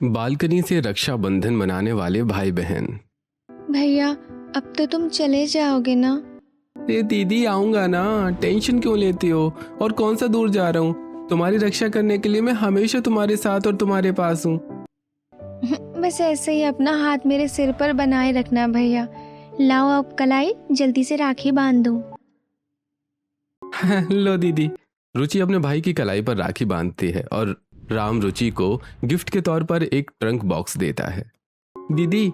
Balcony से रक्षाबंधन मनाने वाले भाई बहन। भैया, अब तो तुम चले जाओगे ना? ए दीदी, आऊंगा ना, टेंशन क्यों लेती हो? और कौन सा दूर जा रहा हूँ? तुम्हारी रक्षा करने के लिए मैं हमेशा तुम्हारे साथ और तुम्हारे पास हूँ। बस ऐसे ही अपना हाथ मेरे सिर पर बनाए रखना भैया। लाओ अब कलाई, जल्दी से राखी बांध दो। लो दीदी। रुचि अपने भाई की कलाई पर राखी बांधती है और राम रुचि को गिफ्ट के तौर पर एक ट्रंक बॉक्स देता है। दीदी,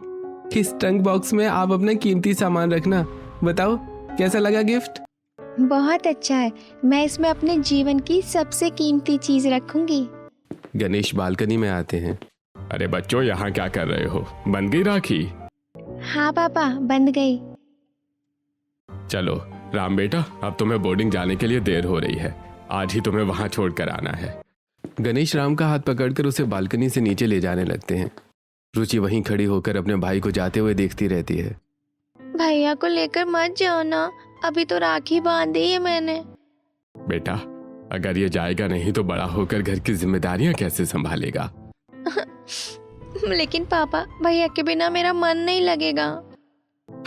इस ट्रंक बॉक्स में आप अपना कीमती सामान रखना। बताओ कैसा लगा गिफ्ट? बहुत अच्छा है, मैं इसमें अपने जीवन की सबसे कीमती चीज रखूंगी। गणेश बालकनी में आते हैं। अरे बच्चों, यहाँ क्या कर रहे हो? बंध गई राखी? हाँ पापा, बंध गई। चलो राम बेटा, अब तुम्हें बोर्डिंग जाने के लिए देर हो रही है। आज ही तुम्हें वहां छोड़कर आना है। गणेश राम का हाथ पकड़कर उसे बालकनी से नीचे ले जाने लगते हैं। रुचि वहीं खड़ी होकर अपने भाई को जाते हुए देखती रहती है। भैया को लेकर मत जाओ ना, अभी तो राखी बांधी है मैंने। बेटा, अगर ये जाएगा नहीं तो बड़ा होकर घर की जिम्मेदारियां कैसे संभालेगा? लेकिन पापा, भैया के बिना मेरा मन नहीं लगेगा।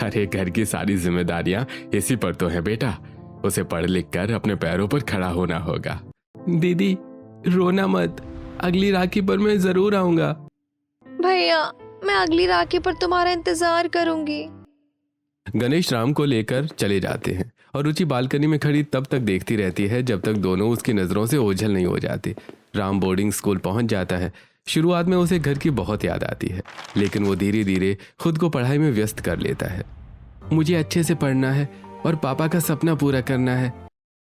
अरे घर की सारी जिम्मेदारियां इसी पर तो है बेटा। उसे पढ़ लिख कर अपने पैरों पर खड़ा होना होगा। दीदी रोना मत, अगली राखी पर मैं जरूर आऊंगा। भैया, मैं अगली राखी पर तुम्हारा इंतजार करूंगी। गणेश राम को लेकर चले जाते हैं और रुचि बालकनी में खड़ी तब तक देखती रहती है जब तक दोनों उसकी नजरों से ओझल नहीं हो जाते। राम बोर्डिंग स्कूल पहुंच जाता है। शुरुआत में उसे घर की बहुत याद आती है, लेकिन वो धीरे धीरे खुद को पढ़ाई में व्यस्त कर लेता है। मुझे अच्छे से पढ़ना है और पापा का सपना पूरा करना है।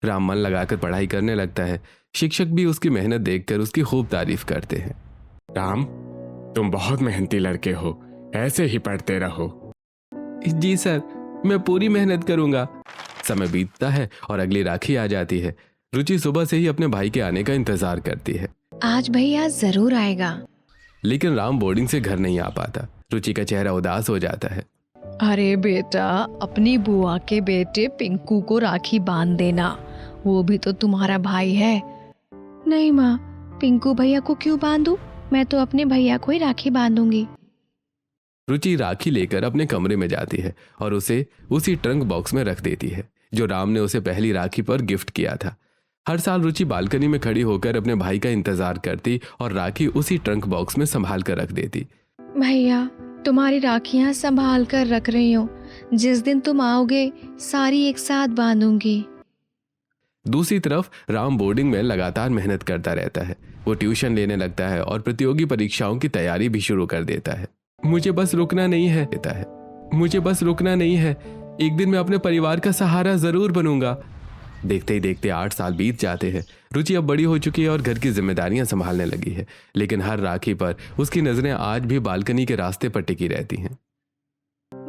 राम मन लगाकर पढ़ाई करने लगता है। शिक्षक भी उसकी मेहनत देखकर उसकी खूब तारीफ करते हैं। राम, तुम बहुत मेहनती लड़के हो, ऐसे ही पढ़ते रहो। जी सर, मैं पूरी मेहनत करूंगा। समय बीतता है और अगली राखी आ जाती है। रुचि सुबह से ही अपने भाई के आने का इंतजार करती है। आज भैया जरूर आएगा। लेकिन राम बोर्डिंग से घर नहीं आ पाता। रुचि का चेहरा उदास हो जाता है। अरे बेटा, अपनी बुआ के बेटे पिंकू को राखी बांध देना, वो भी तो तुम्हारा भाई है। नहीं माँ, पिंकू भैया को क्यों बांधूं? मैं तो अपने भैया को ही राखी बांधूंगी। रुचि राखी लेकर अपने कमरे में जाती है और उसे उसी ट्रंक बॉक्स में रख देती है जो राम ने उसे पहली राखी पर गिफ्ट किया था। हर साल रुचि बालकनी में खड़ी होकर अपने भाई का इंतजार करती और राखी उसी ट्रंक बॉक्स में संभाल कर रख देती। भैया, तुम्हारी राखियां संभाल कर रख रही हूँ, जिस दिन तुम आओगे सारी एक साथ बांधूंगी। दूसरी तरफ राम बोर्डिंग में लगातार मेहनत करता रहता है। वो ट्यूशन लेने लगता है और प्रतियोगी परीक्षाओं की तैयारी भी शुरू कर देता है। मुझे बस रुकना नहीं है, मुझे बस रुकना नहीं है। एक दिन मैं अपने परिवार का सहारा जरूर बनूंगा। देखते ही देखते 8 साल बीत जाते हैं। रुचि अब बड़ी हो चुकी है और घर की जिम्मेदारियां संभालने लगी है, लेकिन हर राखी पर उसकी नजरें आज भी बालकनी के रास्ते पर टिकी रहती हैं।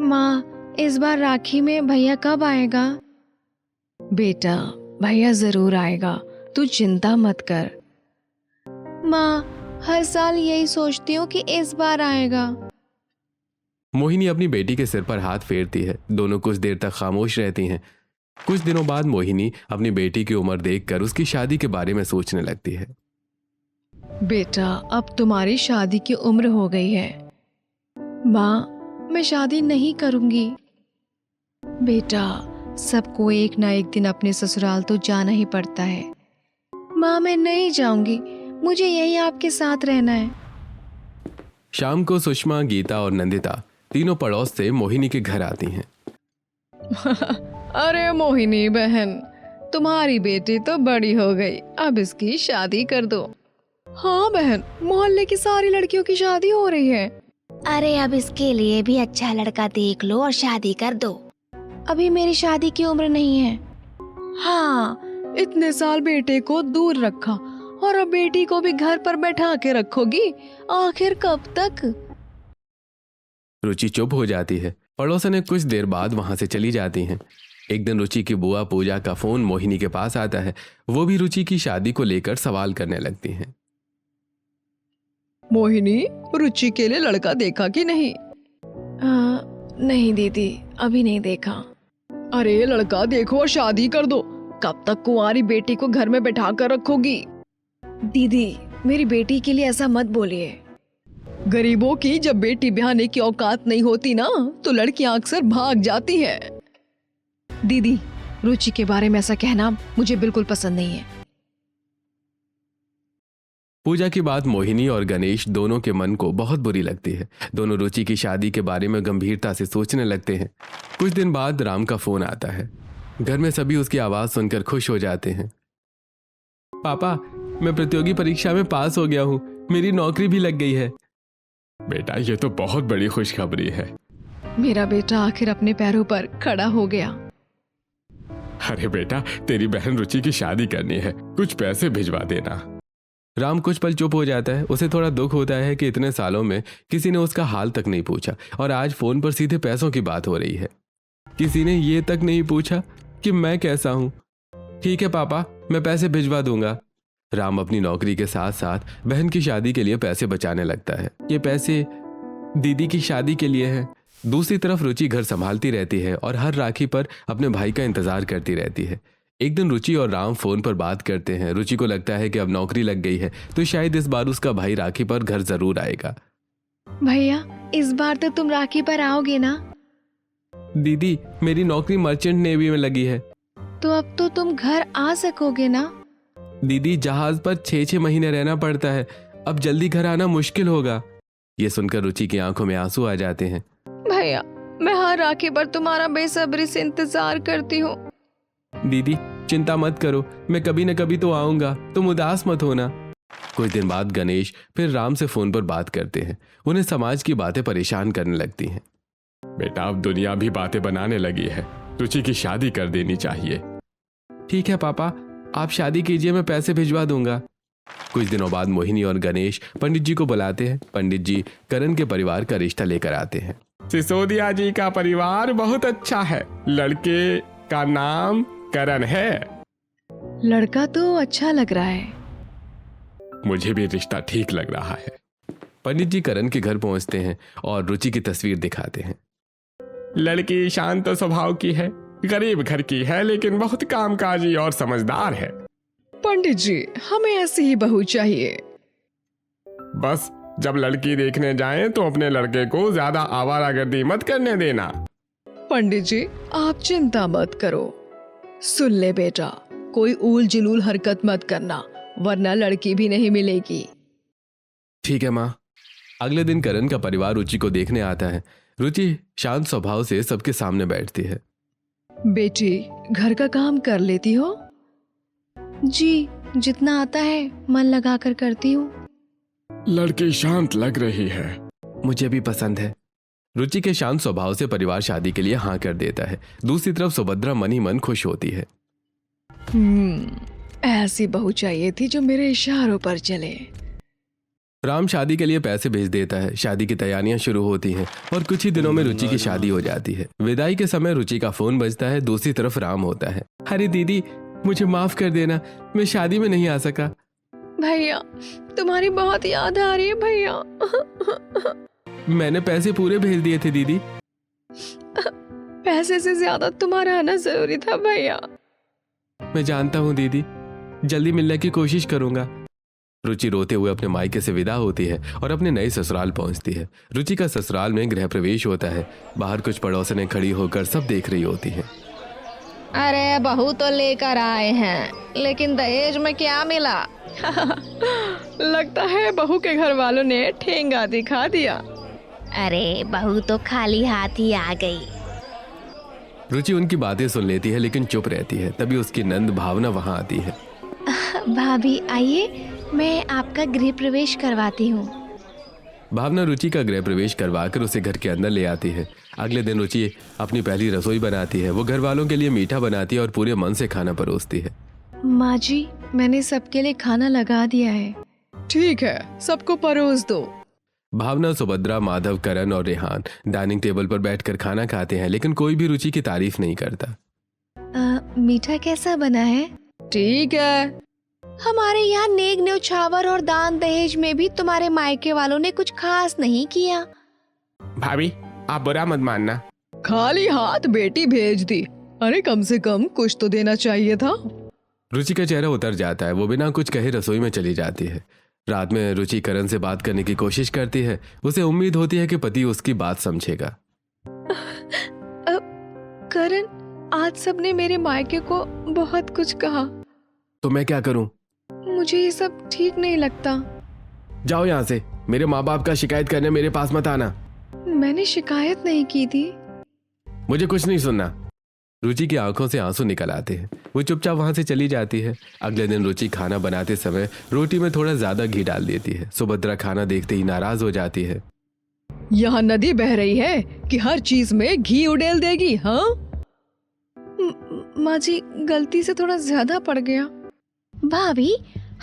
माँ, इस बार राखी में भैया कब आएगा? बेटा, भैया जरूर आएगा, तू चिंता मत कर। माँ, हर साल यही सोचती हूँ कि इस बार आएगा। मोहिनी अपनी बेटी के सिर पर हाथ फेरती है। दोनों कुछ देर तक खामोश रहती हैं। कुछ दिनों बाद मोहिनी अपनी बेटी की उम्र देखकर उसकी शादी के बारे में सोचने लगती है। बेटा, अब तुम्हारी शादी की उम्र हो गई है। माँ, मैं शादी नहीं करूंगी। बेटा, सबको एक ना एक दिन अपने ससुराल तो जाना ही पड़ता है। माँ, मैं नहीं जाऊंगी, मुझे यही आपके साथ रहना है। शाम को सुषमा, गीता और नंदिता तीनों पड़ोस से मोहिनी के घर आती हैं। अरे मोहिनी बहन, तुम्हारी बेटी तो बड़ी हो गई, अब इसकी शादी कर दो। हाँ बहन, मोहल्ले की सारी लड़कियों की शादी हो रही है। अरे अब इसके लिए भी अच्छा लड़का देख लो और शादी कर दो। अभी मेरी शादी की उम्र नहीं है। हाँ, इतने साल बेटे को दूर रखा और अब बेटी को भी घर पर बैठा के रखोगी, आखिर कब तक? रुचि चुप हो जाती है। पड़ोसने कुछ देर बाद वहां से चली जाती हैं। एक दिन रुचि की बुआ पूजा का फोन मोहिनी के पास आता है। वो भी रुचि की शादी को लेकर सवाल करने लगती हैं। मोहिनी, रुचि के लिए लड़का देखा कि नहीं? नहीं दीदी, अभी नहीं देखा। अरे लड़का देखो और शादी कर दो। कब तक कुंवारी बेटी को घर में बैठा कर रखोगी? दीदी, मेरी बेटी के लिए ऐसा मत बोलिए। गरीबों की जब बेटी ब्याहने की औकात नहीं होती ना, तो लड़कियां अक्सर भाग जाती है। दीदी, रुचि के बारे में ऐसा कहना मुझे बिल्कुल पसंद नहीं है। पूजा की बात मोहिनी और गणेश दोनों के मन को बहुत बुरी लगती है। दोनों रुचि की शादी के बारे में गंभीरता से सोचने लगते हैं। कुछ दिन बाद राम का फोन आता है। घर में सभी उसकी आवाज सुनकर खुश हो जाते हैं। पापा, मैं प्रतियोगी परीक्षा में पास हो गया हूँ, मेरी नौकरी भी लग गई है। बेटा, ये तो बहुत बड़ी खुशखबरी है। मेरा बेटा आखिर अपने पैरों पर खड़ा हो गया। अरे बेटा, तेरी बहन रुचि की शादी करनी है, कुछ पैसे भिजवा देना। राम कुछ पल चुप हो जाता है। उसे थोड़ा दुख होता है कि इतने सालों में किसी ने उसका हाल तक नहीं पूछा और आज फोन पर सीधे पैसों की बात हो रही है। किसी ने ये तक नहीं पूछा कि मैं कैसा हूं। ठीक है पापा, मैं पैसे भिजवा दूंगा। राम अपनी नौकरी के साथ साथ बहन की शादी के लिए पैसे बचाने लगता है। ये पैसे दीदी की शादी के लिए हैं। दूसरी तरफ रुचि घर संभालती रहती है और हर राखी पर अपने भाई का इंतजार करती रहती है। एक दिन रुचि और राम फोन पर बात करते हैं। रुचि को लगता है कि अब नौकरी लग गई है तो शायद इस बार उसका भाई राखी पर घर जरूर आएगा। भैया, इस बार तो तुम राखी पर आओगे ना? दीदी, मेरी नौकरी मर्चेंट नेवी में लगी है। तो अब तो तुम घर आ सकोगे ना? दीदी, जहाज पर 6-6 महीने रहना पड़ता है, अब जल्दी घर आना मुश्किल होगा। ये सुनकर रुचि की आंखों में आंसू आ जाते हैं। भैया, मैं हर राखी पर तुम्हारा बेसब्री से इंतजार करती हूँ। दीदी, चिंता मत करो, मैं कभी न कभी तो आऊंगा, तुम उदास मत होना। कुछ दिन बाद गणेश फिर राम से फोन पर बात करते हैं। उन्हें समाज की बातें परेशान करने लगती हैं। बेटा, अब दुनिया भी बातें बनाने लगी है, रुचि की शादी कर देनी चाहिए। ठीक है पापा, आप शादी कीजिए, मैं पैसे भिजवा दूंगा। कुछ दिनों बाद मोहिनी और गणेश पंडित जी को बुलाते हैं। पंडित जी करण के परिवार का रिश्ता लेकर आते हैं। सिसोदिया जी का परिवार बहुत अच्छा है, लड़के का नाम करण है। लड़का तो अच्छा लग रहा है। मुझे भी रिश्ता ठीक लग रहा है। पंडित जी करण के घर पहुंचते हैं और रुचि की तस्वीर दिखाते हैं। लड़की शांत स्वभाव की है, गरीब घर की है, लेकिन बहुत कामकाजी और समझदार है। पंडित जी, हमें ऐसी ही बहू चाहिए। बस जब लड़की देखने जाएं तो अपने लड़के को ज्यादा आवारागर्दी मत करने देना। पंडित जी, आप चिंता मत करो। सुन ले बेटा, कोई ऊल जुलूल हरकत मत करना, वरना लड़की भी नहीं मिलेगी। ठीक है माँ। अगले दिन करण का परिवार रुचि को देखने आता है। रुचि शांत स्वभाव से सबके सामने बैठती है। बेटी, घर का काम कर लेती हो? जी, जितना आता है मन लगाकर करती हूँ। लड़की शांत लग रही है, मुझे भी पसंद है। रुचि के शांत स्वभाव से परिवार शादी के लिए हाँ कर देता है। दूसरी तरफ सुभद्रा मन ही मन खुश होती है। ऐसी बहू चाहिए थी जो मेरे इशारों पर चले। राम शादी के लिए पैसे भेज देता है। शादी की तैयारियां शुरू होती हैं और कुछ ही दिनों में रुचि की शादी हो जाती है। विदाई के समय रुचि का फोन बजता है। दूसरी तरफ राम होता है। अरे दीदी, मुझे माफ कर देना, मैं शादी में नहीं आ सका। भैया, तुम्हारी बहुत याद आ रही है भैया। मैंने पैसे पूरे भेज दिए थे दीदी। पैसे से ज्यादा तुम्हारा आना जरूरी था भैया। मैं जानता हूँ दीदी, जल्दी मिलने की कोशिश करूंगा। रुचि रोते हुए अपने मायके से विदा होती है और अपने नए ससुराल पहुंचती है। रुचि का ससुराल में गृह प्रवेश होता है। बाहर कुछ पड़ोसनें खड़ी होकर सब देख रही होती हैं। अरे बहू तो लेकर आए हैं, लेकिन दहेज में क्या मिला? लगता है बहू के घर वालों ने ठेंगा दिखा दिया। अरे बहू तो खाली हाथ ही आ गई। रुचि उनकी बातें सुन लेती है लेकिन चुप रहती है। तभी उसकी नंद भावना वहां आती है। भाभी आइए, मैं आपका गृह प्रवेश करवाती हूँ। भावना रुचि का गृह प्रवेश करवाकर उसे घर के अंदर ले आती है। अगले दिन रुचि अपनी पहली रसोई बनाती है। वो घर वालों के लिए मीठा बनाती है और पूरे मन से खाना परोसती है। माँ जी, मैंने सबके लिए खाना लगा दिया है। ठीक है, सबको परोस दो। भावना, सुभद्रा, माधव, करण और रेहान डाइनिंग टेबल पर बैठकर खाना खाते हैं, लेकिन कोई भी रुचि की तारीफ नहीं करता। मीठा कैसा बना है? ठीक है। हमारे यहाँ नेक न्यौछावर और दान दहेज में भी तुम्हारे मायके वालों ने कुछ खास नहीं किया। भाभी, आप बुरा मत मानना। खाली हाथ बेटी भेज दी। अरे कम से कम कुछ तो देना चाहिए था। रुचि का चेहरा उतर जाता है। वो बिना कुछ कहे रसोई में चली जाती है। रात में रुचि करण से बात करने की कोशिश करती है। उसे उम्मीद होती है कि पति उसकी बात समझेगा। करण, आज सबने मेरे मायके को बहुत कुछ कहा। तो मैं क्या करूं? मुझे ये सब ठीक नहीं लगता। जाओ यहाँ से, मेरे माँ बाप का शिकायत करने मेरे पास मत आना। मैंने शिकायत नहीं की थी। मुझे कुछ नहीं सुनना। रुचि की आंखों से आंसू निकल आते हैं। वो चुपचाप वहां से चली जाती है। अगले दिन रुचि खाना बनाते समय रोटी में थोड़ा ज्यादा घी डाल देती है। सुभद्रा खाना देखते ही नाराज हो जाती है। यहाँ नदी बह रही है कि हर चीज में घी उड़ेल देगी? हाँ माँ जी, गलती से थोड़ा ज्यादा पड़ गया। भाभी,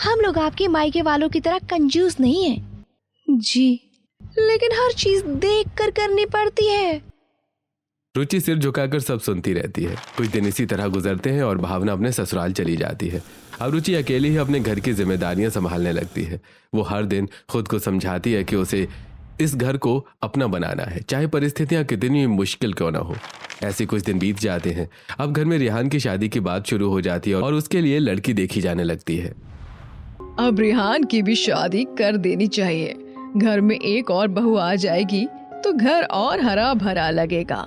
हम लोग आपके मायके वालों की तरह कंजूस नहीं है जी, लेकिन हर चीज देख कर करनी पड़ती है। रुचि सिर झुकाकर सब सुनती रहती है। कुछ दिन इसी तरह गुजरते हैं और भावना अपने ससुराल चली जाती है। अब रुचि अकेली ही अपने घर की जिम्मेदारियां संभालने लगती है। वो हर दिन खुद को समझाती है कि उसे इस घर को अपना बनाना है, चाहे परिस्थितियां कितनी मुश्किल क्यों ना हो। ऐसे कुछ दिन बीत जाते हैं। अब घर में रिहान की शादी की बात शुरू हो जाती है और उसके लिए लड़की देखी जाने लगती है। अब रिहान की भी शादी कर देनी चाहिए। घर में एक और बहू आ जाएगी तो घर और हरा भरा लगेगा।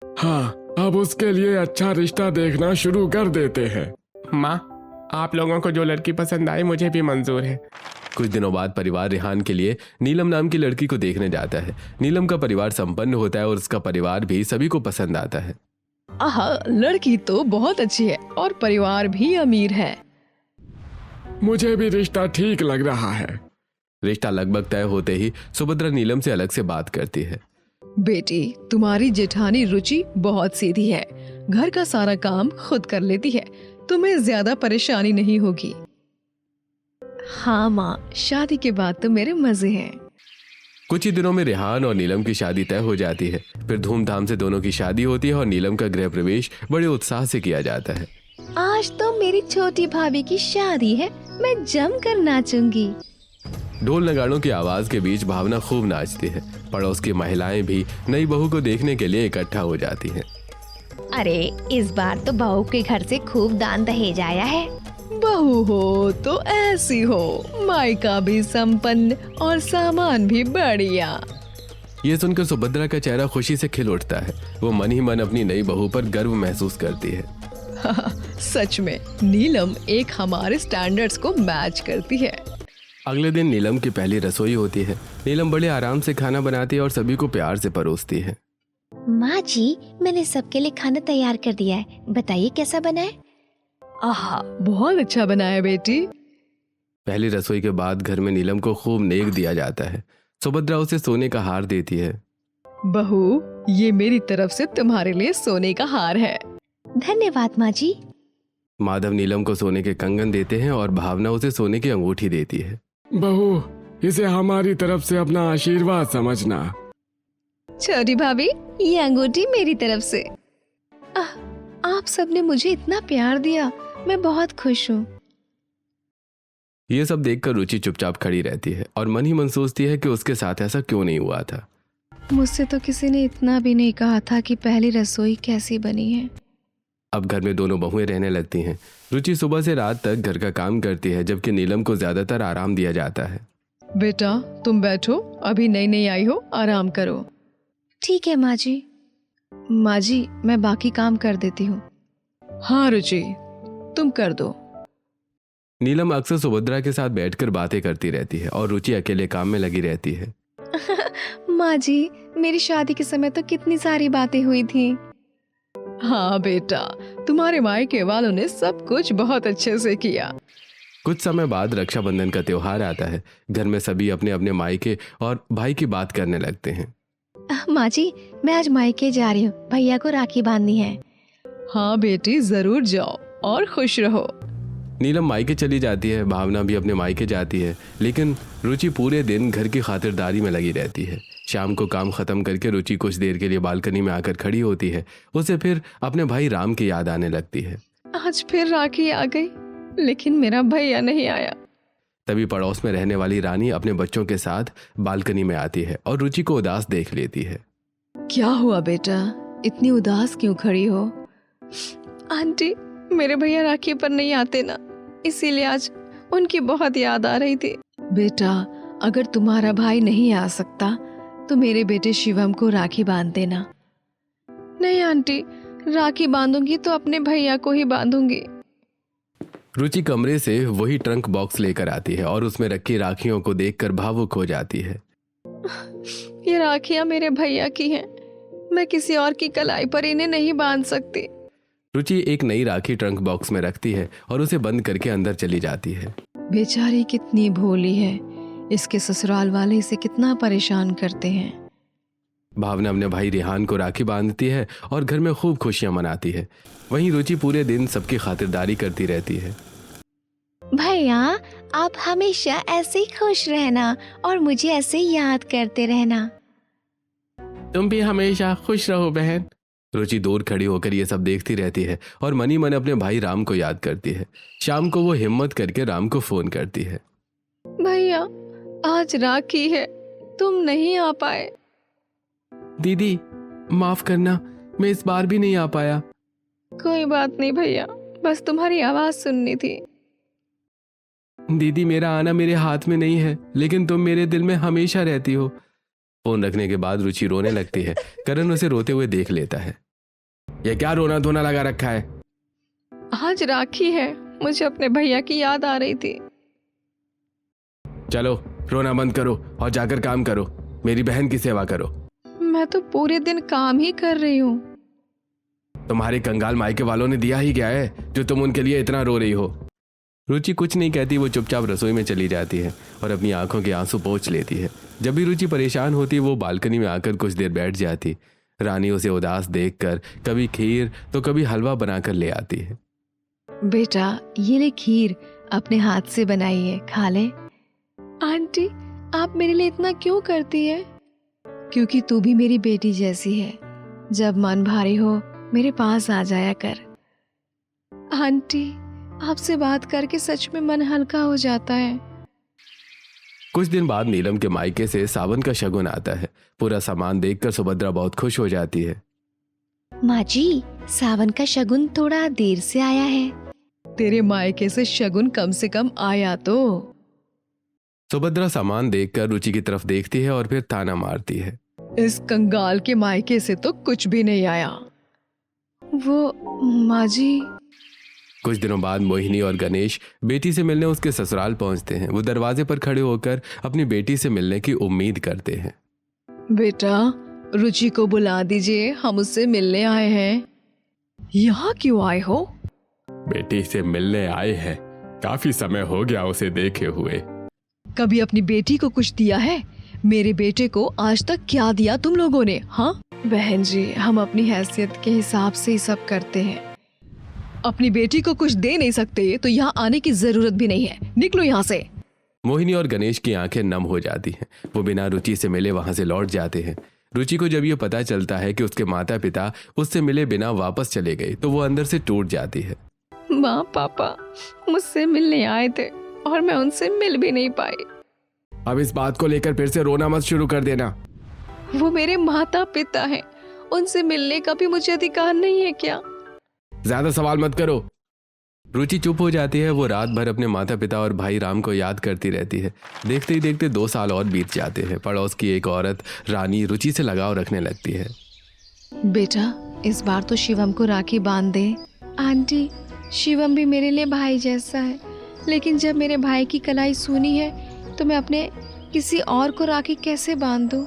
हाँ, अब उसके लिए अच्छा रिश्ता देखना शुरू कर देते हैं। माँ, आप लोगों को जो लड़की पसंद आई मुझे भी मंजूर है। कुछ दिनों बाद परिवार रिहान के लिए नीलम नाम की लड़की को देखने जाता है। नीलम का परिवार संपन्न होता है और उसका परिवार भी सभी को पसंद आता है। आहा, लड़की तो बहुत अच्छी है और परिवार भी अमीर है। मुझे भी रिश्ता ठीक लग रहा है। रिश्ता लगभग तय होते ही सुभद्रा नीलम से अलग से बात करती है। बेटी, तुम्हारी जेठानी रुचि बहुत सीधी है। घर का सारा काम खुद कर लेती है। तुम्हें ज्यादा परेशानी नहीं होगी। हाँ माँ, शादी के बाद तो मेरे मजे हैं। कुछ ही दिनों में रिहान और नीलम की शादी तय हो जाती है। फिर धूमधाम से दोनों की शादी होती है और नीलम का गृह प्रवेश बड़े उत्साह से किया जाता है। आज तो मेरी छोटी भाभी की शादी है, मैं जमकर नाचूंगी। ढोल नगाड़ों की आवाज के बीच भावना खूब नाचती है। पड़ोस की महिलाएं भी नई बहू को देखने के लिए इकट्ठा हो जाती हैं। अरे, इस बार तो बहू के घर से खूब दान दहेज आया है। बहू हो तो ऐसी हो, मायका भी संपन्न और सामान भी बढ़िया। ये सुनकर सुभद्रा का चेहरा खुशी से खिल उठता है। वो मन ही मन अपनी नई बहू पर गर्व महसूस करती है। सच में नीलम एक हमारे स्टैंडर्ड्स को मैच करती है। अगले दिन नीलम की पहली रसोई होती है। नीलम बड़े आराम से खाना बनाती है और सभी को प्यार से परोसती है। माँ जी, मैंने सबके लिए खाना तैयार कर दिया है, बताइए कैसा बना है? आहा, बहुत अच्छा बना है बेटी। पहली रसोई के बाद घर में नीलम को खूब नेक दिया जाता है। सुभद्रा उसे सोने का हार देती है। बहू, ये मेरी तरफ से तुम्हारे लिए सोने का हार है। धन्यवाद माँ जी। माधव नीलम को सोने के कंगन देते हैं और भावना उसे सोने की अंगूठी देती है। बहू, इसे हमारी तरफ से अपना आशीर्वाद समझना। छोटी भाभी, ये अंगूठी मेरी तरफ से। आप सबने मुझे इतना प्यार दिया, मैं बहुत खुश हूँ। ये सब देखकर रुचि चुपचाप खड़ी रहती है और मन ही मन सोचती है कि उसके साथ ऐसा क्यों नहीं हुआ था। मुझसे तो किसी ने इतना भी नहीं कहा था कि पहली रसोई कैसी बनी है। अब घर में दोनों बहुएं रहने लगती हैं। रुचि सुबह से रात तक घर का काम करती है, जबकि नीलम को ज्यादातर आराम दिया जाता है। बेटा, तुम बैठो, अभी नई नई आई हो, आराम करो। ठीक है माँ जी। माँ जी, मैं बाकी काम कर देती हूँ। हाँ रुचि, तुम कर दो। नीलम अक्सर सुभद्रा के साथ बैठकर बातें करती रहती है और रुचि अकेले काम में लगी रहती है। माँ जी, मेरी शादी के समय तो कितनी सारी बातें हुई थी। हाँ बेटा, तुम्हारे मायके वालों ने सब कुछ बहुत अच्छे से किया। कुछ समय बाद रक्षाबंधन का त्योहार आता है। घर में सभी अपने अपने मायके और भाई की बात करने लगते हैं। माँ जी, मैं आज मायके जा रही हूँ, भैया को राखी बांधनी है। हाँ बेटी, जरूर जाओ और खुश रहो। नीलम मायके चली जाती है। भावना भी अपने मायके जाती है, लेकिन रुचि पूरे दिन घर की खातिरदारी में लगी रहती है। शाम को काम खत्म करके रुचि कुछ देर के लिए बालकनी में आकर खड़ी होती है। उसे फिर अपने भाई राम की याद आने लगती है। आज फिर राखी आ गई, लेकिन मेरा भैया नहीं आया। तभी पड़ोस में रहने वाली रानी अपने बच्चों के साथ बालकनी में आती है और रुचि को उदास देख लेती है। क्या हुआ बेटा, इतनी उदास क्यों खड़ी हो? आंटी, मेरे भैया राखी पर नहीं आते ना, इसीलिए आज उनकी बहुत याद आ रही थी। बेटा, अगर तुम्हारा भाई नहीं आ सकता तो मेरे बेटे शिवम को राखी बांध देना। नहीं आंटी, राखी बांधूंगी तो अपने भैया को ही बांधूंगी। रुचि कमरे से वही ट्रंक बॉक्स लेकर आती है और उसमें रखी राखियों को देखकर भावुक हो जाती है। ये राखियां मेरे भैया की हैं। मैं किसी और की कलाई पर इन्हें नहीं बांध सकती। रुचि एक नई राखी ट्रंक बॉक्स में रखती है और उसे बंद करके अंदर चली जाती है। बेचारी कितनी भोली है, इसके ससुराल वाले इसे कितना परेशान करते हैं। भावना अपने भाई रेहान को राखी बांधती है और घर में खूब खुशियां मनाती है। वहीं रुचि पूरे दिन सबकी खातिरदारी करती रहती है। भैया, आप हमेशा ऐसे ही खुश रहना और मुझे ऐसे ही याद करते रहना। तुम भी हमेशा खुश रहो बहन। रुचि दूर खड़ी होकर ये सब देखती रहती है और मनी मन अपने भाई राम को याद करती है। शाम को वो हिम्मत करके राम को फोन करती है। भैया, आज राखी है, तुम नहीं आ पाए। दीदी माफ करना, मैं इस बार भी नहीं आ पाया। कोई बात नहीं भैया, बस तुम्हारी आवाज सुननी थी। दीदी मेरा आना मेरे हाथ में नहीं है, लेकिन तुम मेरे दिल में हमेशा रहती हो। फोन रखने के बाद रुचि रोने लगती है। करण उसे रोते हुए देख लेता है। ये क्या रोना धोना लगा रखा है? आज राखी है, मुझे अपने भैया की याद आ रही थी। चलो रोना बंद करो और जाकर काम करो, मेरी बहन की सेवा करो। मैं तो पूरे दिन काम ही कर रही हूँ। तुम्हारे कंगाल मायके वालों ने दिया ही क्या है जो तुम उनके लिए इतना रो रही हो? रुचि कुछ नहीं कहती, वो चुपचाप रसोई में चली जाती है और अपनी आंखों के आंसू पोंछ लेती है। जब भी रुचि परेशान होती वो बालकनी में आकर कुछ देर बैठ जाती। रानी उसे उदास देखकर कभी खीर तो कभी हलवा बनाकर ले आती है। बेटा, ये ले खीर, अपने हाथ से बनाई है, खा ले। आंटी, आप मेरे लिए इतना क्यों करती है? क्योंकि तू भी मेरी बेटी जैसी है। जब मन भारी हो मेरे पास आ जाया कर। आंटी, आपसे बात करके सच में मन हल्का हो जाता है। कुछ दिन बाद नीलम के मायके से सावन का शगुन आता है। पूरा सामान देखकर सुभद्रा बहुत खुश हो जाती है। माँ जी, सावन का शगुन थोड़ा देर से आया है। तेरे मायके से शगुन कम से कम आया तो। सुभद्रा सामान देखकर रुचि की तरफ देखती है और फिर ताना मारती है। इस कंगाल के मायके से तो कुछ भी नहीं आया। वो माँ जी। कुछ दिनों बाद मोहिनी और गणेश बेटी से मिलने उसके ससुराल पहुंचते हैं। वो दरवाजे पर खड़े होकर अपनी बेटी से मिलने की उम्मीद करते हैं। बेटा, रुचि को बुला दीजिए, हम उससे मिलने आए हैं। यहाँ क्यों आए हो? बेटी से मिलने आए हैं, काफी समय हो गया उसे देखे हुए। कभी अपनी बेटी को कुछ दिया है? मेरे बेटे को आज तक क्या दिया तुम लोगों ने? हाँ बहन जी, हम अपनी हैसियत के हिसाब से ही सब करते हैं। अपनी बेटी को कुछ दे नहीं सकते तो यहाँ आने की जरूरत भी नहीं है। निकलो यहाँ से। मोहिनी और गणेश की आंखें नम हो जाती हैं। वो बिना रुचि से मिले वहां से लौट जाते हैं। रुचि को जब ये पता चलता है कि उसके माता पिता उससे मिले बिना वापस चले गए तो वो अंदर से टूट जाती है। माँ पापा मुझसे मिलने आए थे और मैं उनसे मिल भी नहीं पाई। अब इस बात को लेकर फिर से रोना मत शुरू कर देना। वो मेरे माता पिता हैं, उनसे मिलने का भी मुझे अधिकार नहीं है क्या? ज्यादा सवाल मत करो। रुचि चुप हो जाती है। वो रात भर अपने माता पिता और भाई राम को याद करती रहती है। देखते ही देखते 2 साल और बीत जाते हैं। पड़ोस की एक औरत रानी रुचि से लगाव रखने लगती है। बेटा, इस बार तो शिवम को राखी बांध दे। आंटी, शिवम भी मेरे लिए भाई जैसा है, लेकिन जब मेरे भाई की कलाई सूनी है तो मैं अपने किसी और को राखी कैसे बांध दूं?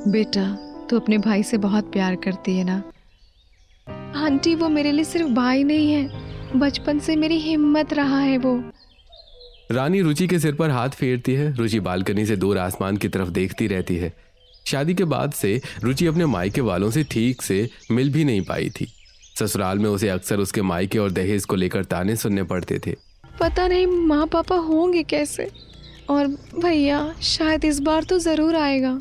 बेटा, तू अपने भाई से बहुत प्यार करती है ना? आंटी, वो मेरे लिए सिर्फ भाई नहीं है, बचपन से मेरी हिम्मत रहा है वो। रानी रुचि के सिर पर हाथ फेरती है। रुचि बालकनी से दूर आसमान की तरफ देखती रहती है। शादी के बाद से रुचि अपने मायके वालों से ठीक से मिल भी नहीं पाई थी। ससुराल में उसे अक्सर उसके मायके और दहेज को लेकर ताने सुनने पड़ते थे। पता नहीं माँ पापा होंगे कैसे, और भैया शायद इस बार तो जरूर आएगा।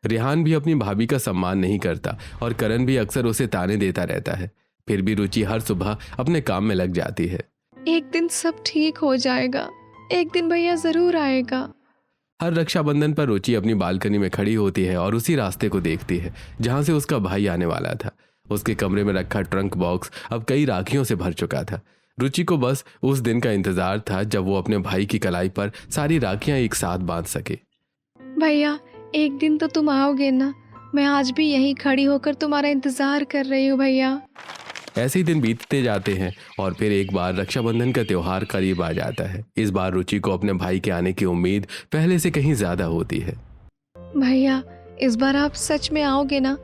रेहान भी अपनी भाभी का सम्मान नहीं करता और करण भी अक्सर उसे ताने देता रहता है। फिर भी रुचि हर सुबह अपने काम में लग जाती है। एक दिन सब ठीक हो जाएगा, एक दिन भैया जरूर आएगा। हर रक्षाबंधन पर रुचि अपनी बालकनी में खड़ी होती है और उसी रास्ते को देखती है जहां से उसका भाई आने वाला था। उसके कमरे में रखा ट्रंक बॉक्स अब कई राखियों से भर चुका था। रुचि को बस उस दिन का इंतजार था जब वो अपने भाई की कलाई पर सारी राखियां एक साथ बांध सके। भैया, एक दिन तो तुम आओगे ना? मैं आज भी यहीं खड़ी होकर तुम्हारा इंतजार कर रही हूँ भैया। ऐसे ही दिन बीतते जाते हैं और फिर एक बार रक्षाबंधन का त्योहार करीब आ जाता है। इस बार रुचि को अपने भाई के आने की उम्मीद पहले से कहीं ज्यादा होती है। भैया, इस बार आप सच में आओगे ना?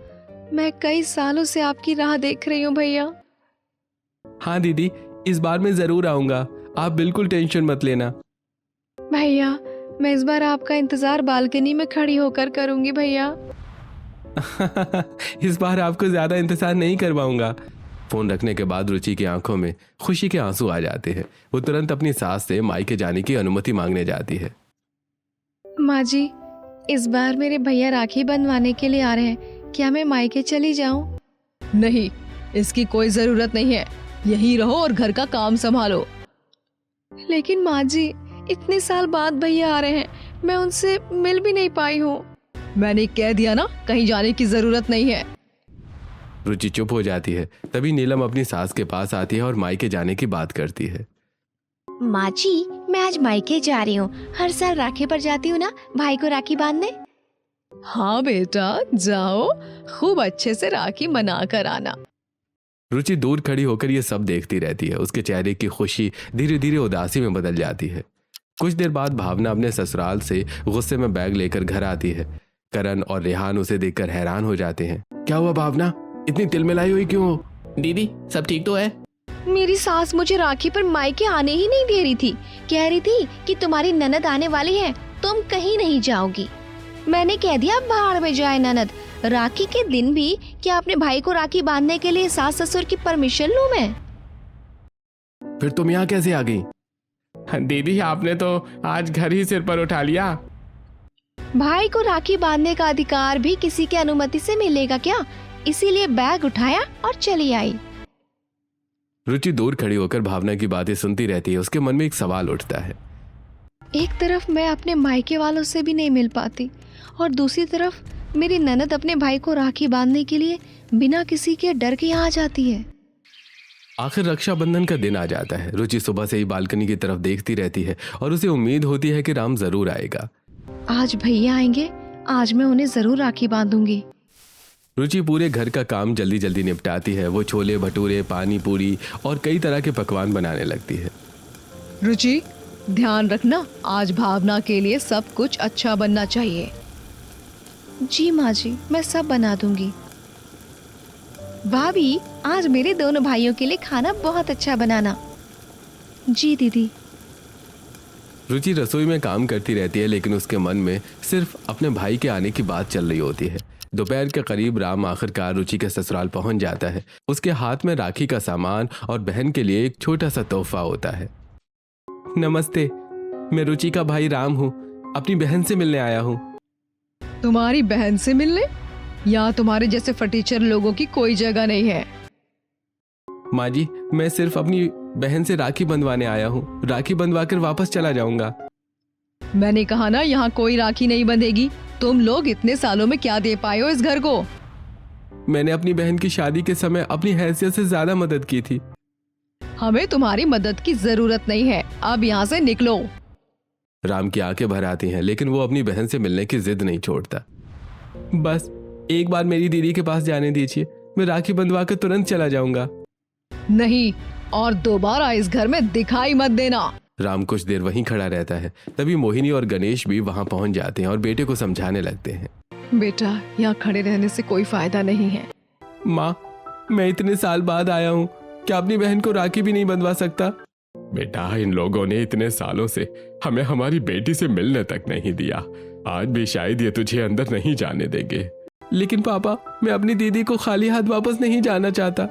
मैं कई सालों से आपकी राह देख रही हूँ भैया। हाँ दीदी, इस बार मैं जरूर आऊंगा, आप बिल्कुल टेंशन मत लेना। भैया, मैं इस बार आपका इंतजार बालकनी में खड़ी होकर करूंगी भैया। इस बार आपको ज्यादा इंतजार नहीं करवाऊंगा। फोन रखने के बाद रुचि की आंखों में खुशी के आंसू आ जाते हैं। वो तुरंत अपनी सास से मायके जाने की अनुमति मांगने जाती है। माँ जी, इस बार मेरे भैया राखी बंधवाने के लिए आ रहे हैं, क्या मैं मायके चली जाऊं? नहीं, इसकी कोई जरूरत नहीं है। यहीं रहो और घर का काम संभालो। लेकिन माँ जी, इतने साल बाद भैया आ रहे हैं, मैं उनसे मिल भी नहीं पाई हूँ। मैंने कह दिया ना, कहीं जाने की जरूरत नहीं है। रुचि चुप हो जाती है। तभी नीलम अपनी सास के पास आती है और मायके जाने की बात करती है। माँ जी, मैं आज मायके जा रही हूँ। हर साल राखी पर जाती हूँ ना भाई को राखी बांधने। हाँ बेटा, जाओ, खूब अच्छे से राखी मना कर आना। रुचि दूर खड़ी होकर ये सब देखती रहती है। उसके चेहरे की खुशी धीरे धीरे उदासी में बदल जाती है। कुछ देर बाद भावना अपने ससुराल से गुस्से में बैग लेकर घर आती है। करण और रेहान उसे देखकर हैरान हो जाते हैं। क्या हुआ भावना, इतनी तिलमिलाई हुई क्यों हो? दीदी, सब ठीक तो है? मेरी सास मुझे राखी पर मायके आने ही नहीं दे रही थी। कह रही थी कि तुम्हारी ननद आने वाली है, तुम कहीं नहीं जाओगी। मैंने कह दिया भाड़ में जाए ननद। राखी के दिन भी क्या अपने भाई को राखी बांधने के लिए सास ससुर की परमिशन लूं मैं? फिर तुम यहाँ कैसे आ गई? दीदी, आपने तो आज घर ही सिर पर उठा लिया। भाई को राखी बांधने का अधिकार भी किसी की अनुमति से मिलेगा क्या? इसीलिए बैग उठाया और चली आई। रुचि दूर खड़ी होकर भावना की बातें सुनती रहती है। उसके मन में एक सवाल उठता है। एक तरफ मैं अपने मायके वालों से भी नहीं मिल पाती और दूसरी तरफ मेरी ननद अपने भाई को राखी बांधने के लिए बिना किसी के डर के यहाँ आ जाती है। आखिर रक्षाबंधन का दिन आ जाता है। रुचि सुबह से ही बालकनी की तरफ देखती रहती है और उसे उम्मीद होती है कि राम जरूर आएगा। आज भैया आएंगे, आज मैं उन्हें जरूर राखी बांधूंगी। रुचि पूरे घर का काम जल्दी जल्दी निपटाती है। वो छोले भटूरे, पानी पूरी और कई तरह के पकवान बनाने लगती है। रुचि, ध्यान रखना, आज भावना के लिए सब कुछ अच्छा बनना चाहिए। जी माँ जी, मैं सब बना दूंगी। भाभी, आज मेरे दोनों भाइयों के लिए खाना बहुत अच्छा बनाना। जी दीदी। रुचि रसोई में काम करती रहती है, लेकिन उसके मन में सिर्फ अपने भाई के आने की बात चल रही होती है। दोपहर के करीब राम आखिरकार रुचि के ससुराल पहुंच जाता है। उसके हाथ में राखी का सामान और बहन के लिए एक छोटा सा तोहफा होता है। नमस्ते, मैं रुचि का भाई राम हूँ, अपनी बहन से मिलने आया हूँ। तुम्हारी बहन से मिलने? यहाँ तुम्हारे जैसे फटीचर लोगों की कोई जगह नहीं है। माँ जी, मैं सिर्फ अपनी बहन से राखी बंधवाने आया हूँ। राखी बंधवा कर वापस चला जाऊंगा। मैंने कहा ना, यहाँ कोई राखी नहीं बंधेगी। तुम लोग इतने सालों में क्या दे पाए हो इस घर को? मैंने अपनी बहन की शादी के समय अपनी हैसियत से ज्यादा मदद की थी। हमें तुम्हारी मदद की जरूरत नहीं है, अब यहाँ से निकलो। राम की आंखें भर आती हैं, लेकिन वो अपनी बहन से मिलने की जिद नहीं छोड़ता। बस एक बार मेरी दीदी के पास जाने दीजिए, मैं राखी बंधवा कर तुरंत चला जाऊंगा। नहीं, और दोबारा इस घर में दिखाई मत देना। राम कुछ देर वहीं खड़ा रहता है। तभी मोहिनी और गणेश भी वहां पहुंच जाते हैं और बेटे को समझाने लगते हैं। बेटा, यहाँ खड़े रहने से कोई फायदा नहीं है। माँ, मैं इतने साल बाद आया हूँ, क्या अपनी बहन को राखी भी नहीं बंधवा सकता? बेटा, इन लोगों ने इतने सालों से हमें हमारी बेटी से मिलने तक नहीं दिया। आज भी शायद ये तुझे अंदर नहीं जाने देंगे। लेकिन पापा, मैं अपनी दीदी को खाली हाथ वापस नहीं जाना चाहता।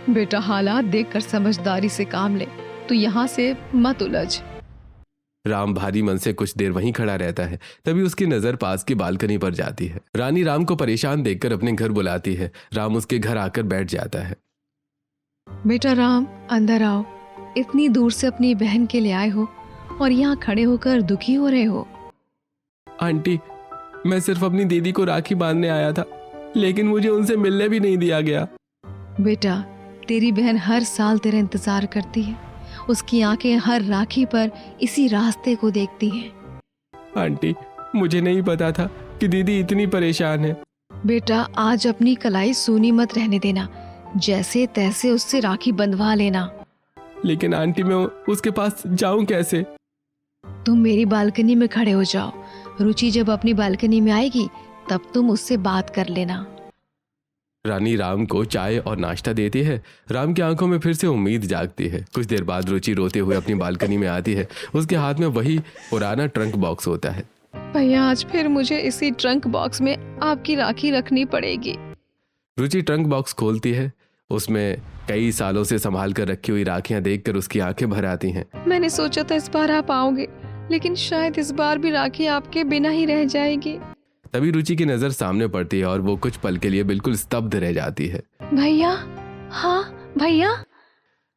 बेटा, हालात देखकर समझदारी से काम ले, तू यहाँ से मत उलझ। राम भारी मन से कुछ देर वहीं खड़ा रहता है। तभी उसकी नजर पास की बालकनी पर जाती है। रानी राम को परेशान देखकर अपने घर बुलाती है। राम उसके घर आकर बैठ जाता है। बेटा राम, अंदर आओ। इतनी दूर से अपनी बहन के लिए आए हो और यहाँ खड़े होकर दुखी हो रहे हो। आंटी, मैं सिर्फ अपनी दीदी को राखी बांधने आया था, लेकिन मुझे उनसे मिलने भी नहीं दिया गया। बेटा, तेरी बहन हर साल तेरा इंतजार करती है। उसकी आंखें हर राखी पर इसी रास्ते को देखती हैं। आंटी, मुझे नहीं पता था कि दीदी इतनी परेशान है। बेटा, आज अपनी कलाई सूनी मत रहने देना, जैसे तैसे उससे राखी बंधवा लेना। लेकिन आंटी, मैं उसके पास जाऊं कैसे? तुम मेरी बालकनी में खड़े हो जाओ। रुचि जब अपनी बालकनी में आएगी तब तुम उससे बात कर लेना। रानी राम को चाय और नाश्ता देती है। राम की आंखों में फिर से उम्मीद जागती है। कुछ देर बाद रुचि रोते हुए अपनी बालकनी में आती है। उसके हाथ में वही पुराना ट्रंक बॉक्स होता है। भैया, आज फिर मुझे इसी ट्रंक बॉक्स में आपकी राखी रखनी पड़ेगी। रुचि ट्रंक बॉक्स खोलती है। उसमें कई सालों से संभाल कर रखी हुई राखियां देखकर उसकी आंखें भर आती हैं। मैंने सोचा था इस बार आप आओगे, लेकिन शायद इस बार भी राखी आपके बिना ही रह जाएगी। तभी रुचि की नजर सामने पड़ती है और वो कुछ पल के लिए बिल्कुल स्तब्ध रह जाती है। भैया, हाँ भैया।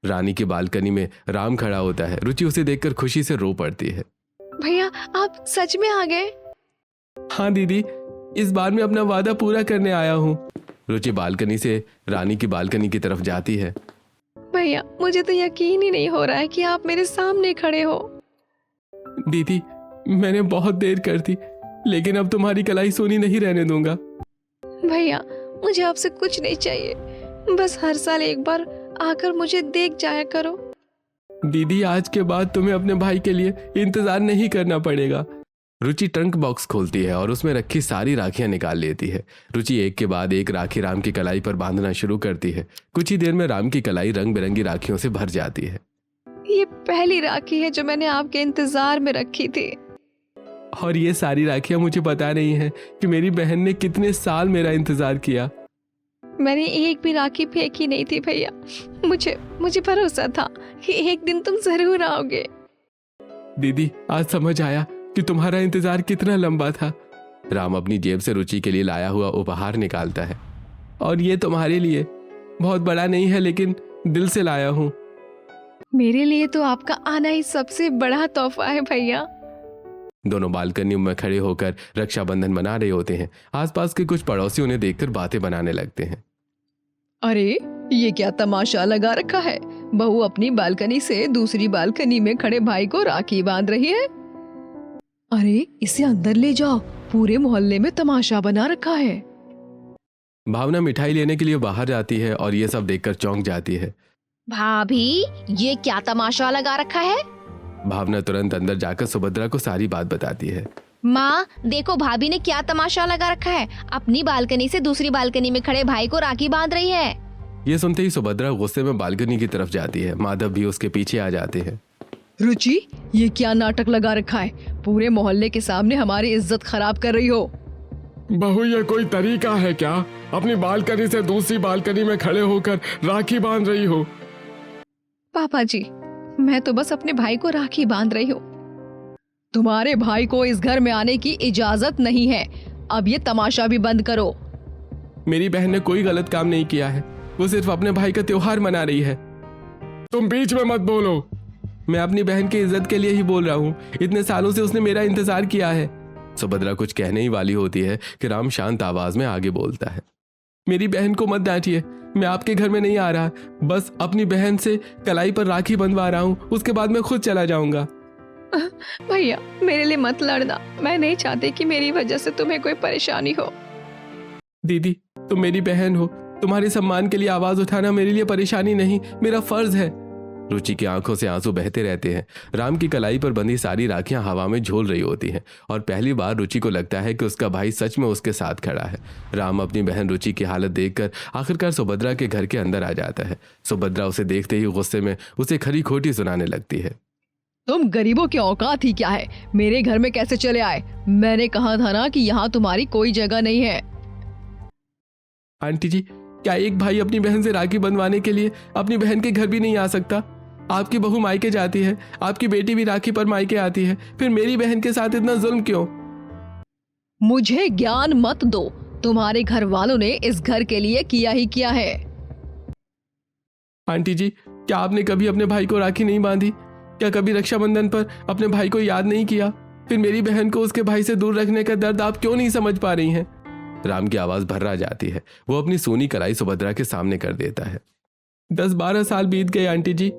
रानी की बालकनी में राम खड़ा होता है। रुचि उसे देखकर खुशी से रो पड़ती है। भैया, आप सच में आ गए? हाँ दीदी, इस बार मैं अपना वादा पूरा करने आया हूँ। रुचि बालकनी से रानी की बालकनी की तरफ जाती है। भैया, मुझे तो यकीन ही नहीं हो रहा है कि आप मेरे सामने खड़े हो। दीदी, मैंने बहुत देर कर दी, लेकिन अब तुम्हारी कलाई सोनी नहीं रहने दूंगा। भैया, मुझे आपसे कुछ नहीं चाहिए, बस हर साल एक बार आकर मुझे देख जाया करो। दीदी, आज के बाद तुम्हें अपने भाई के लिए इंतजार नहीं करना पड़ेगा। रुचि ट्रंक बॉक्स खोलती है और उसमें रखी सारी राखियां निकाल लेती है। रुचि एक के बाद एक राखी राम की कलाई पर बांधना शुरू करती है। कुछ ही देर में राम की कलाई रंग बिरंगी राखियों से भर जाती है। ये पहली राखी है जो मैंने आपके इंतजार में रखी थी। और ये सारी राखियां मुझे पता नहीं है कि मेरी बहन ने कितने साल मेरा इंतजार किया। मैंने एक भी राखी फेंकी नहीं थी भैया। मुझे भरोसा था कि एक दिन तुम जरूर आओगे। दीदी, आज समझ आया कि तुम्हारा इंतजार कितना लंबा था। राम अपनी जेब से रुचि के लिए लाया हुआ उपहार निकालता है। और ये तुम्हारे लिए, बहुत बड़ा नहीं है लेकिन दिल से लाया हूँ। मेरे लिए तो आपका आना ही सबसे बड़ा तोहफा है भैया। दोनों बालकनी में खड़े होकर रक्षाबंधन मना रहे होते हैं। आसपास के कुछ पड़ोसी उन्हें देखकर बातें बनाने लगते हैं। अरे, ये क्या तमाशा लगा रखा है? बहू अपनी बालकनी से दूसरी बालकनी में खड़े भाई को राखी बांध रही है। अरे, इसे अंदर ले जाओ, पूरे मोहल्ले में तमाशा बना रखा है। भावना मिठाई लेने के लिए बाहर जाती है और ये सब देखकर चौंक जाती है। भाभी, ये क्या तमाशा लगा रखा है? भावना तुरंत अंदर जाकर सुभद्रा को सारी बात बताती है। माँ, देखो भाभी ने क्या तमाशा लगा रखा है। अपनी बालकनी से दूसरी बालकनी में खड़े भाई को राखी बांध रही है। ये सुनते ही सुभद्रा गुस्से में बालकनी की तरफ जाती है। माधव भी उसके पीछे आ जाते हैं। रुचि, ये क्या नाटक लगा रखा है? पूरे मोहल्ले के सामने हमारी इज्जत खराब कर रही हो। बहू, ये कोई तरीका है क्या? अपनी बालकनी से दूसरी बालकनी में खड़े होकर राखी बांध रही हो। पापा जी, मैं तो बस अपने भाई को राखी बांध रही हूँ। तुम्हारे भाई को इस घर में आने की इजाजत नहीं है। अब ये तमाशा भी बंद करो। मेरी बहन ने कोई गलत काम नहीं किया है। वो सिर्फ अपने भाई का त्योहार मना रही है। तुम बीच में मत बोलो। मैं अपनी बहन की इज्जत के लिए ही बोल रहा हूँ। इतने सालों से उसने मेरा इंतजार किया है। सुभद्रा कुछ कहने ही वाली होती है कि राम शांत आवाज में आगे बोलता है। मेरी बहन को मत डांटिए। मैं आपके घर में नहीं आ रहा, बस अपनी बहन से कलाई पर राखी बंधवा रहा हूँ। उसके बाद मैं खुद चला जाऊंगा। भैया, मेरे लिए मत लड़ना। मैं नहीं चाहती कि मेरी वजह से तुम्हें कोई परेशानी हो। दीदी, तुम मेरी बहन हो। तुम्हारे सम्मान के लिए आवाज उठाना मेरे लिए परेशानी नहीं, मेरा फर्ज है। रुचि की आंखों से आंसू बहते रहते हैं। राम की कलाई पर बंधी सारी राखियां हवा में झूल रही होती हैं और पहली बार रुचि को लगता है कि उसका भाई सच में उसके साथ खड़ा है। राम अपनी बहन रुचि की हालत देखकर आखिरकार सुभद्रा के घर के अंदर आ जाता है। सुभद्रा उसे देखते ही गुस्से में उसे खरी खोटी सुनाने लगती है। तुम गरीबों की औकात ही क्या है? मेरे घर में कैसे चले आए? मैंने कहा था ना कि यहाँ तुम्हारी कोई जगह नहीं है। आंटी जी, क्या एक भाई अपनी बहन से राखी बंधवाने के लिए अपनी बहन के घर भी नहीं आ सकता? आपकी बहू मायके जाती है, आपकी बेटी भी राखी पर मायके आती है, फिर मेरी बहन के साथ इतना जुल्म क्यों? मुझे ज्ञान मत दो। तुम्हारे घर वालों ने इस घर के लिए किया ही किया है। आंटी जी, क्या आपने कभी अपने भाई को राखी नहीं बांधी? क्या कभी रक्षाबंधन पर अपने भाई को याद नहीं किया? फिर मेरी बहन को उसके भाई से दूर रखने का दर्द आप क्यों नहीं समझ पा रही हैं? राम की आवाज भर्रा जाती है। वो अपनी सूनी कलाई सुभद्रा के सामने कर देता है। 10-12 साल बीत गए आंटी जी।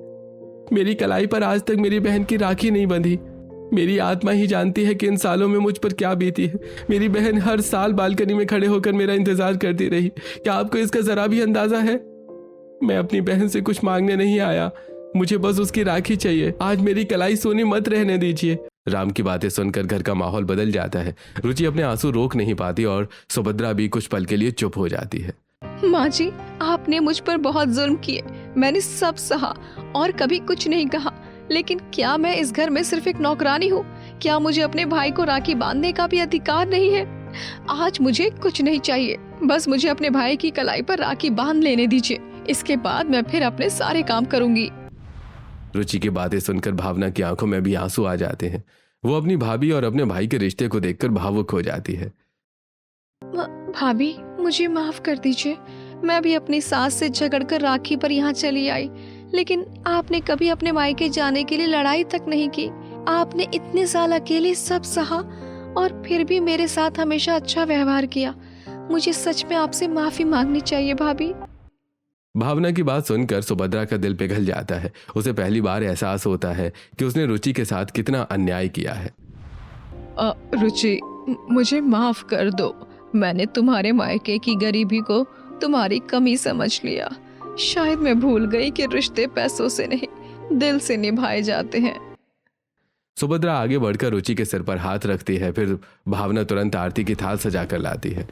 मेरी कलाई पर आज तक मेरी बहन की राखी नहीं बंधी। मेरी आत्मा ही जानती है कि इन सालों में मुझ पर क्या बीती है। मेरी बहन हर साल बालकनी में खड़े होकर मेरा इंतजार करती रही। क्या आपको इसका जरा भी अंदाजा है? मैं अपनी बहन से कुछ मांगने नहीं आया, मुझे बस उसकी राखी चाहिए। आज मेरी कलाई सूनी मत रहने दीजिए। राम की बातें सुनकर घर का माहौल बदल जाता है। रुचि अपने आंसू रोक नहीं पाती और सुभद्रा भी कुछ पल के लिए चुप हो जाती है। माँ जी, आपने मुझ पर बहुत जुल्म किए, मैंने सब सहा और कभी कुछ नहीं कहा। लेकिन क्या मैं इस घर में सिर्फ एक नौकरानी हूँ? क्या मुझे अपने भाई को राखी बांधने का भी अधिकार नहीं है? आज मुझे कुछ नहीं चाहिए, बस मुझे अपने भाई की कलाई पर राखी बांध लेने दीजिए। इसके बाद मैं फिर अपने सारे काम करूंगी। रुचि की बातें सुनकर भावना की आंखों में भी आंसू आ जाते हैं। वो अपनी भाभी और अपने भाई के रिश्ते को देखकर भावुक हो जाती है। भाभी, मुझे माफ कर दीजिए। मैं भी अपनी सास से झगड़कर राखी पर यहाँ चली आई, लेकिन आपने कभी अपने मायके जाने के लिए लड़ाई तक नहीं की। आपने इतने साल अकेले सब सहा और फिर भी मेरे साथ हमेशा अच्छा व्यवहार किया। मुझे सच में आपसे माफी मांगनी चाहिए भाभी। भावना की बात सुनकर सुभद्रा का दिल पिघल जाता है। उसे पहली बार एहसास होता है कि उसने रुचि के साथ कितना अन्याय किया है। रुचि, मुझे माफ कर दो। मैंने तुम्हारे मायके की गरीबी को तुम्हारी कमी समझ लिया। शायद मैं भूल गई कि रिश्ते पैसों से नहीं, दिल से निभाए जाते हैं। सुभद्रा आगे बढ़कर रुचि के सिर पर हाथ रखती है। फिर भावना तुरंत आरती की थाल सजा कर लाती है।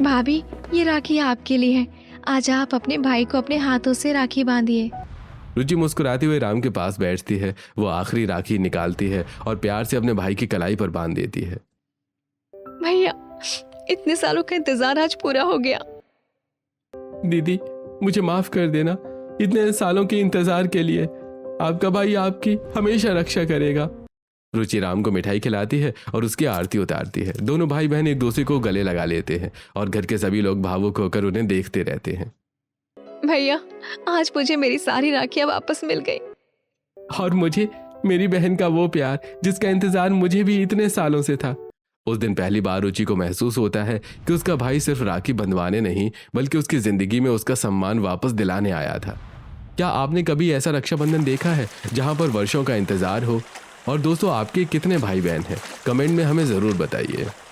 भाभी, ये राखी आपके लिए है। आज आप अपने भाई को अपने हाथों से राखी बांधिए। रुचि मुस्कुराते हुए राम के पास बैठती है। वो आखिरी राखी निकालती है और प्यार से अपने भाई की कलाई पर बांध देती है। भैया, इतने सालों का इंतजार आज पूरा हो गया। दीदी, मुझे माफ कर देना इतने सालों के इंतजार के लिए। आपका भाई आपकी हमेशा रक्षा करेगा। रुचि राम को मिठाई खिलाती है और उसकी आरती उतारती है। दोनों भाई बहन एक दूसरे को गले लगा लेते हैं और घर के सभी लोग भावुक होकर उन्हें देखते रहते हैं। भैया, आज मुझे मेरी सारी राखियां वापस मिल गई। और मुझे मेरी बहन का वो प्यार जिसका इंतजार मुझे भी इतने सालों से था। उस दिन पहली बार रुचि को महसूस होता है कि उसका भाई सिर्फ राखी बंधवाने नहीं बल्कि उसकी जिंदगी में उसका सम्मान वापस दिलाने आया था। क्या आपने कभी ऐसा रक्षाबंधन देखा है जहां पर वर्षों का इंतजार हो? और दोस्तों, आपके कितने भाई बहन हैं? कमेंट में हमें जरूर बताइए।